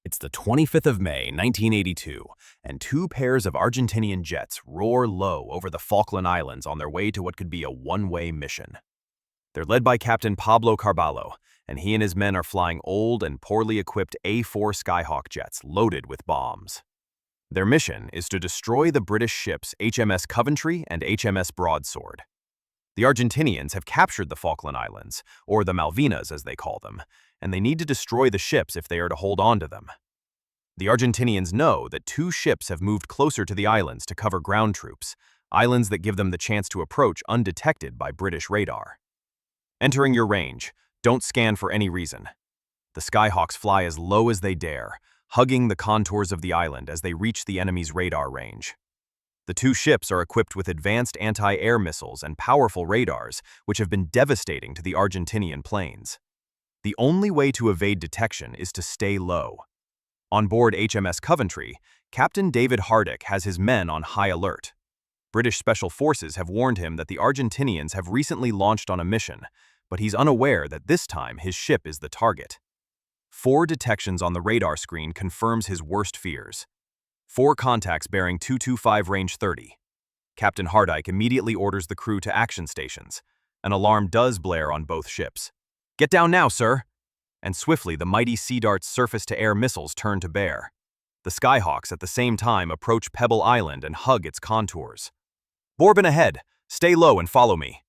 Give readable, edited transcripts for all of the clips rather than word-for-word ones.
It's the 25th of May, 1982, and two pairs of Argentinian jets roar low over the Falkland Islands on their way to what could be a one-way mission. They're led by Captain Pablo Carballo, and he and his men are flying old and poorly equipped A-4 Skyhawk jets loaded with bombs. Their mission is to destroy the British ships HMS Coventry and HMS Broadsword. The Argentinians have captured the Falkland Islands, or the Malvinas as they call them, and they need to destroy the ships if they are to hold on to them. The Argentinians know that two ships have moved closer to the islands to cover ground troops, islands that give them the chance to approach undetected by British radar. Entering your range, don't scan for any reason. The Skyhawks fly as low as they dare, hugging the contours of the island as they reach the enemy's radar range. The two ships are equipped with advanced anti-air missiles and powerful radars, which have been devastating to the Argentinian planes. The only way to evade detection is to stay low. On board HMS Coventry, Captain David Hardick has his men on high alert. British Special Forces have warned him that the Argentinians have recently launched on a mission, but he's unaware that this time his ship is the target. 4 detections on the radar screen confirms his worst fears. 4 contacts bearing 225 range 30. Captain Hardick immediately orders the crew to action stations. An alarm does blare on both ships. "Get down now, sir!" And swiftly the mighty Sea Dart's surface-to-air missiles turn to bear. The Skyhawks at the same time approach Pebble Island and hug its contours. "Bourbon ahead! Stay low and follow me!"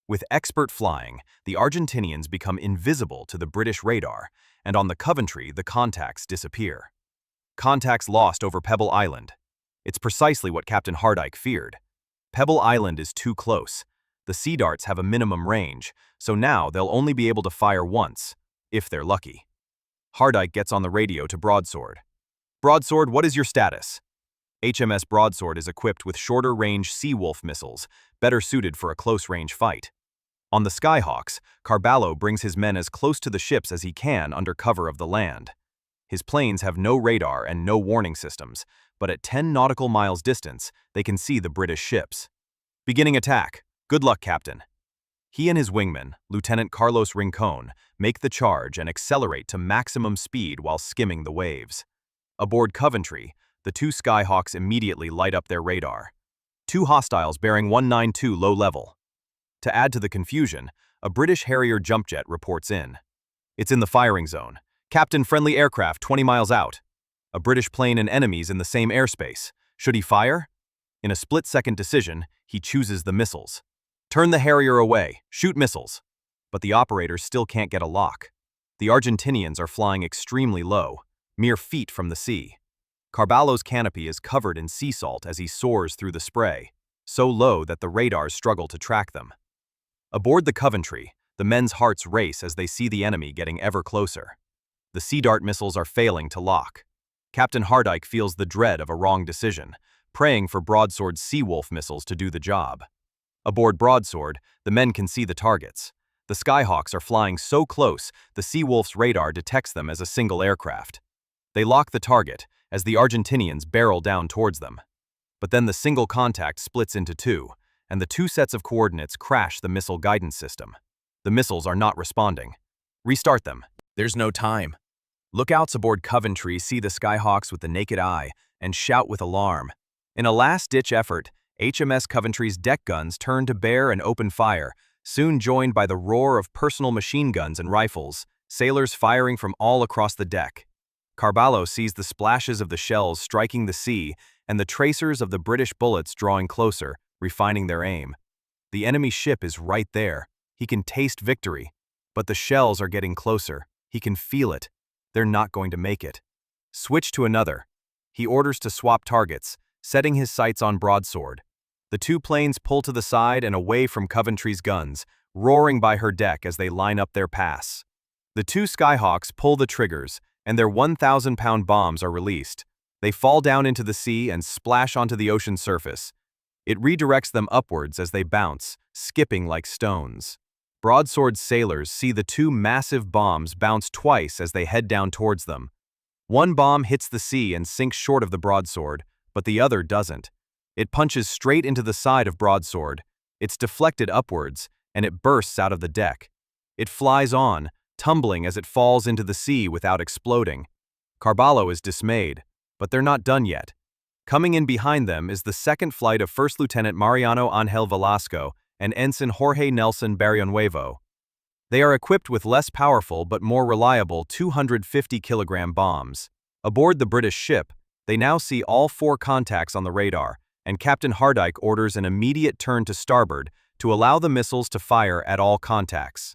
With expert flying, the Argentinians become invisible to the British radar, and on the Coventry the contacts disappear. Contacts lost over Pebble Island. It's precisely what Captain Hardick feared. Pebble Island is too close. The Sea Darts have a minimum range, so now they'll only be able to fire once, if they're lucky. Hardick gets on the radio to Broadsword. "Broadsword, what is your status?" HMS Broadsword is equipped with shorter-range Seawolf missiles, better suited for a close-range fight. On the Skyhawks, Carballo brings his men as close to the ships as he can under cover of the land. His planes have no radar and no warning systems, but at 10 nautical miles distance, they can see the British ships. "Beginning attack. Good luck, Captain." He and his wingman, Lieutenant Carlos Rincon, make the charge and accelerate to maximum speed while skimming the waves. Aboard Coventry, the two Skyhawks immediately light up their radar. 2 hostiles bearing 192 low level. To add to the confusion, a British Harrier jump jet reports in. "It's in the firing zone. Captain, friendly aircraft 20 miles out." A British plane and enemies in the same airspace. Should he fire? In a split-second decision, he chooses the missiles. "Turn the Harrier away. Shoot missiles." But the operators still can't get a lock. The Argentinians are flying extremely low, mere feet from the sea. Carballo's canopy is covered in sea salt as he soars through the spray, so low that the radars struggle to track them. Aboard the Coventry, the men's hearts race as they see the enemy getting ever closer. The Sea Dart missiles are failing to lock. Captain Hardick feels the dread of a wrong decision, praying for Broadsword's Seawolf missiles to do the job. Aboard Broadsword, the men can see the targets. The Skyhawks are flying so close, the Seawolf's radar detects them as a single aircraft. They lock the target as the Argentinians barrel down towards them. But then the single contact splits into 2, and the 2 sets of coordinates crash the missile guidance system. The missiles are not responding. "Restart them." There's no time. Lookouts aboard Coventry see the Skyhawks with the naked eye and shout with alarm. In a last-ditch effort, HMS Coventry's deck guns turn to bear and open fire, soon joined by the roar of personal machine guns and rifles, sailors firing from all across the deck. Carballo sees the splashes of the shells striking the sea and the tracers of the British bullets drawing closer, refining their aim. The enemy ship is right there. He can taste victory. But the shells are getting closer. He can feel it. They're not going to make it. Switch to another. He orders to swap targets, setting his sights on Broadsword. The 2 planes pull to the side and away from Coventry's guns, roaring by her deck as they line up their pass. The 2 Skyhawks pull the triggers, and their 1,000-pound bombs are released. They fall down into the sea and splash onto the ocean surface. It redirects them upwards as they bounce, skipping like stones. Broadsword's sailors see the 2 massive bombs bounce twice as they head down towards them. One bomb hits the sea and sinks short of the Broadsword, but the other doesn't. It punches straight into the side of Broadsword. It's deflected upwards, and it bursts out of the deck. It flies on, tumbling as it falls into the sea without exploding. Carballo is dismayed, but they're not done yet. Coming in behind them is the second flight of First Lieutenant Mariano Ángel Velasco and Ensign Jorge Nelson Barrionuevo. They are equipped with less powerful but more reliable 250-kilogram bombs. Aboard the British ship, they now see all 4 contacts on the radar, and Captain Hardike orders an immediate turn to starboard to allow the missiles to fire at all contacts.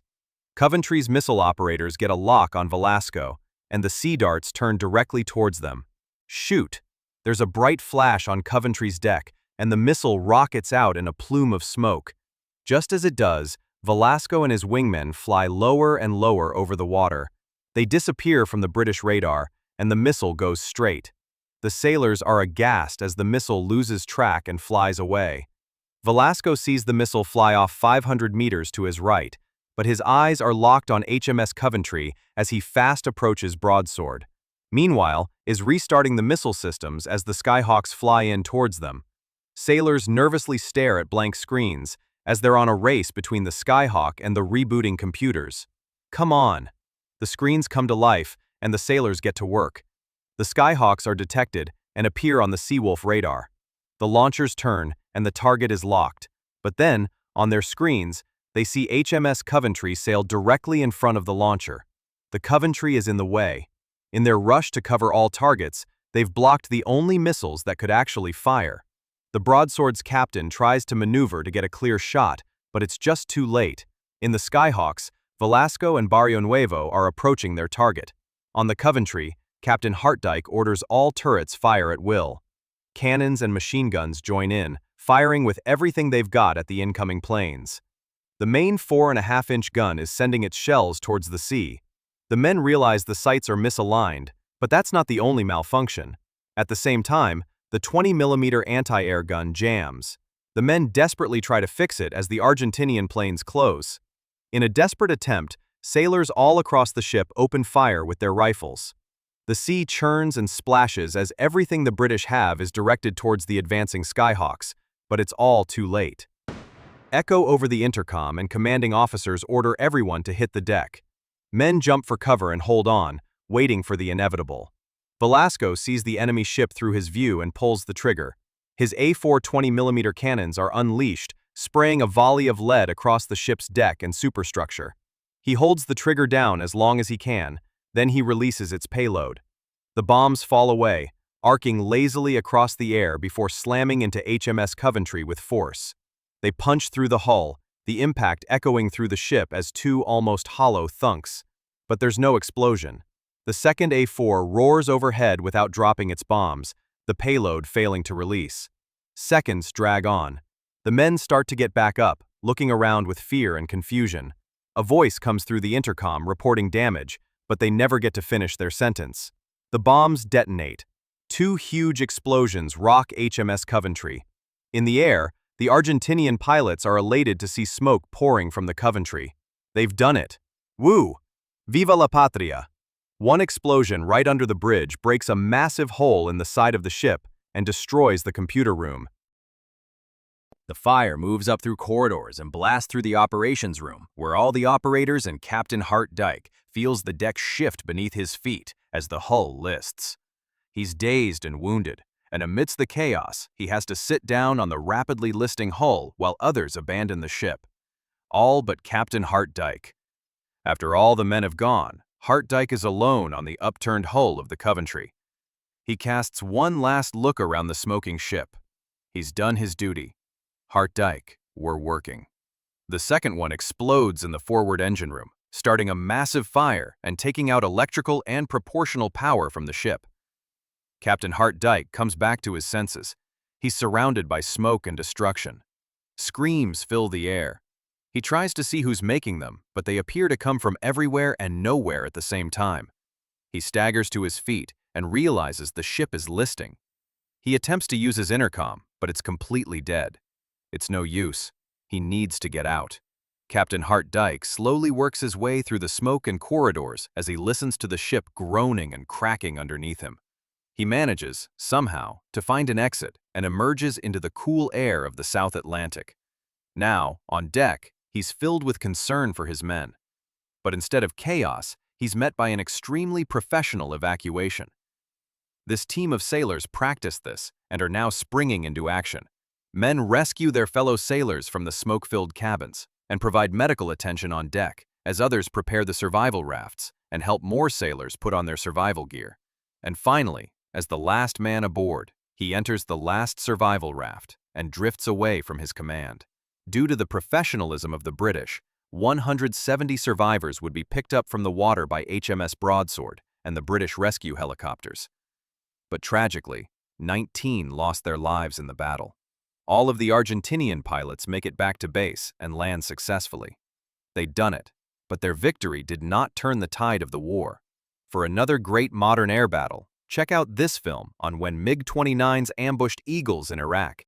Coventry's missile operators get a lock on Velasco, and the sea darts turn directly towards them. Shoot! There's a bright flash on Coventry's deck, and the missile rockets out in a plume of smoke. Just as it does, Velasco and his wingmen fly lower and lower over the water. They disappear from the British radar, and the missile goes straight. The sailors are aghast as the missile loses track and flies away. Velasco sees the missile fly off 500 meters to his right, but his eyes are locked on HMS Coventry as he fast approaches broadsword. Meanwhile, is restarting the missile systems as the Skyhawks fly in towards them. Sailors nervously stare at blank screens as they're on a race between the Skyhawk and the rebooting computers. Come on! The screens come to life, and the sailors get to work. The Skyhawks are detected and appear on the Seawolf radar. The launchers turn, and the target is locked. But then, on their screens, they see HMS Coventry sail directly in front of the launcher. The Coventry is in the way. In their rush to cover all targets, they've blocked the only missiles that could actually fire. The broadsword's captain tries to maneuver to get a clear shot, but it's just too late. In the Skyhawks, Velasco and Barrionuevo are approaching their target. On the Coventry, Captain Hartdike orders all turrets fire at will. Cannons and machine guns join in, firing with everything they've got at the incoming planes. The main 4.5-inch gun is sending its shells towards the sea. The men realize the sights are misaligned, but that's not the only malfunction. At the same time, the 20mm anti-air gun jams. The men desperately try to fix it as the Argentinian planes close. In a desperate attempt, sailors all across the ship open fire with their rifles. The sea churns and splashes as everything the British have is directed towards the advancing Skyhawks, but it's all too late. Echo over the intercom and commanding officers order everyone to hit the deck. Men jump for cover and hold on, waiting for the inevitable. Velasco sees the enemy ship through his view and pulls the trigger. His A4 20mm cannons are unleashed, spraying a volley of lead across the ship's deck and superstructure. He holds the trigger down as long as he can, then he releases its payload. The bombs fall away, arcing lazily across the air before slamming into HMS Coventry with force. They punch through the hull, the impact echoing through the ship as 2 almost hollow thunks. But there's no explosion. The second A4 roars overhead without dropping its bombs, the payload failing to release. Seconds drag on. The men start to get back up, looking around with fear and confusion. A voice comes through the intercom reporting damage, but they never get to finish their sentence. The bombs detonate. 2 huge explosions rock HMS Coventry. In the air, the Argentinian pilots are elated to see smoke pouring from the Coventry. They've done it. Woo! Viva la patria! One explosion right under the bridge breaks a massive hole in the side of the ship and destroys the computer room. The fire moves up through corridors and blasts through the operations room, where all the operators and Captain Hartdike feels the deck shift beneath his feet as the hull lists. He's dazed and wounded, and amidst the chaos, he has to sit down on the rapidly listing hull while others abandon the ship. All but Captain Hartdike. After all the men have gone, Hartdike is alone on the upturned hull of the Coventry. He casts one last look around the smoking ship. He's done his duty. Hartdike, we're working. The second one explodes in the forward engine room, starting a massive fire and taking out electrical and proportional power from the ship. Captain Hartdike comes back to his senses. He's surrounded by smoke and destruction. Screams fill the air. He tries to see who's making them, but they appear to come from everywhere and nowhere at the same time. He staggers to his feet and realizes the ship is listing. He attempts to use his intercom, but it's completely dead. It's no use. He needs to get out. Captain Hartdike slowly works his way through the smoke and corridors as he listens to the ship groaning and cracking underneath him. He manages, somehow, to find an exit and emerges into the cool air of the South Atlantic. Now, on deck, he's filled with concern for his men. But instead of chaos, he's met by an extremely professional evacuation. This team of sailors practiced this and are now springing into action. Men rescue their fellow sailors from the smoke-filled cabins and provide medical attention on deck as others prepare the survival rafts and help more sailors put on their survival gear. And finally, as the last man aboard, he enters the last survival raft and drifts away from his command. Due to the professionalism of the British, 170 survivors would be picked up from the water by HMS Broadsword and the British rescue helicopters. But tragically, 19 lost their lives in the battle. All of the Argentinian pilots make it back to base and land successfully. They'd done it, but their victory did not turn the tide of the war. For another great modern air battle, check out this film on when MiG-29s ambushed Eagles in Iraq.